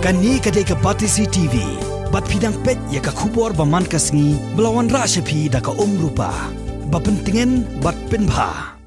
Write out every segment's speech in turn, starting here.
Kani kadai ke Partisi TV. Bat pidang pet ya ka khubor baman kasngi belawan ra shepi da ka rupa. Bapentingan bat penbha.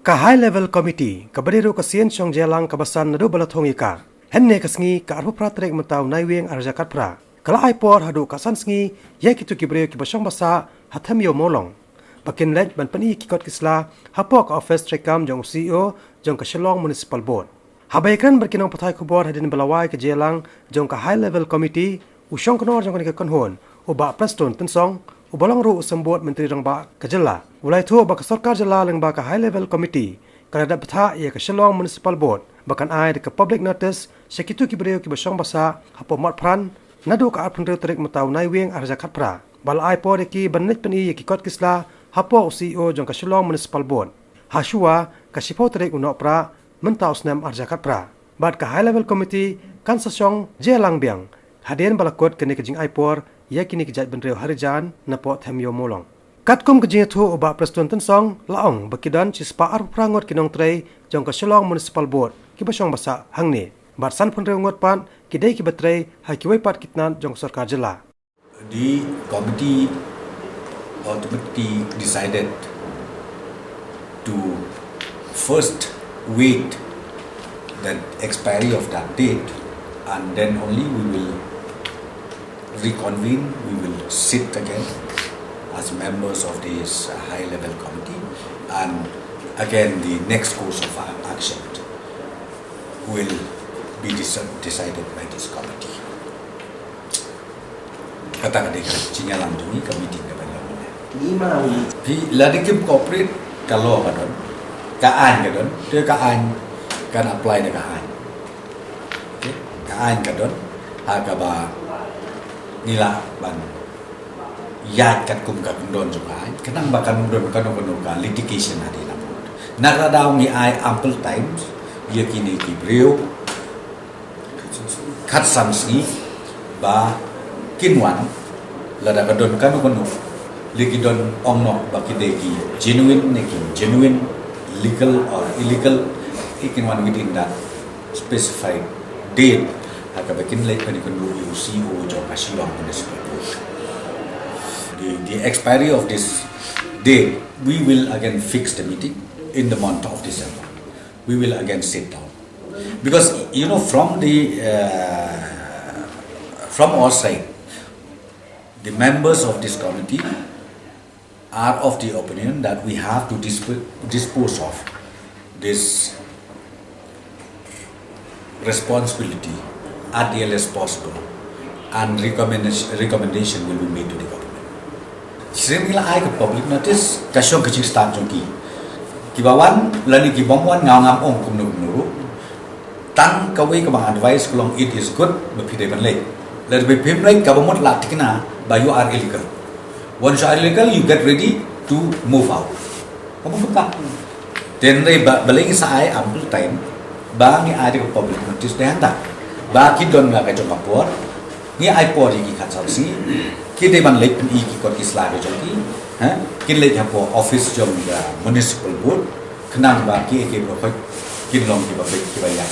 Ka high level committee ka badiru ka sien chong jelang ka basan nadu balathong ika. Henne kasngi ka arbu pratrek mataw naiweng arjakat pra. Kala aipor Haduh ka sansngi ya kitu kibreu ki basong basa hatham yo molong. Bakin lej ban pani kikot kisla hapok office trekam jong CEO jong ka Shillong Municipal Board. Habaikan berkinong patai kubor hadin belawai ke jelang jong ka high level committee usong kenor jong ka konhon uba preston tensong ubalong ru usambot menteri rang ba ka jela ulai thu ba ka Sorkar jela leng ba ka high level committee kada da patha ye ka Shillong Municipal Board bakan ai de ka public notice sekitu ki breu ki basong basa hapo mat pran nadu ka apun terik mataw naiweng arjakat pra bal ai por ki bannet pani ye ki kot kisla hapo CEO jong ka Shillong Municipal Board hasua ka sipo terik unok pra mentau senam arjakat pra. Bad ka high level committee kan sasong jelang biang. Hadian balakot kini kejing aipor ya kini kejat benreu Harijan napot hemyo molong. Katkum kejing thu uba preston tensong laong bakidan cispa ar prangot ki Nongtrei jong ka Shillong Municipal Board ki basong basa hangni. Bad san punreu ngot pan kidai ki batrei hai ki pat kitnan jong Sorkar jela. The committee ultimately decided to first wait the expiry of that date, and then only we will reconvene. We will sit again as members of this high level committee, and again the next course of action will be decided by this committee. Kata-kata cinyalang dumi committee na banyak. Lima. Di ladikim corporate kalau kadon, kaan kadon, dia kaan kan apply na kaan. Okay, kaan kadon, agaba nila ban yat kat kum kat don juga. Kenang bakan don kan ka litigation hadi na po. Naradaw ni ay ample times dia kini kibreu kat samsi ba kinwan lada kadon kan lagi don ongno bakidegi genuine legal or illegal ikinwan within that specified date hakabakin late pani kundu CEO jo Shillong Municipal Board. The expiry of this date, we will again fix the meeting in the month of December. We will again sit down because from our side, the members of this committee are of the opinion that we have to dispose of this responsibility at the earliest possible, and recommendation will be made to the government. Srimila ay ke public notice kasong kecil start jongki kibawan lani kibongwan ngam ong kumnu tang kawai kabang advice kulong it is good bepide ban late let be pim like kabamot latikna by you are illegal. Once you are illegal, you get ready to move out. Kamu buka. Then they baling sa ay ample time. Bangi ada ke public notice deh anda. Baki don nggak kacau kapur. Ni ay por iki katsaksi. Kita ban late pen iki kot islah kacau ki. Kin late hapo office jom municipal board. Kenang baki eke berapa kin long di babek kibayar.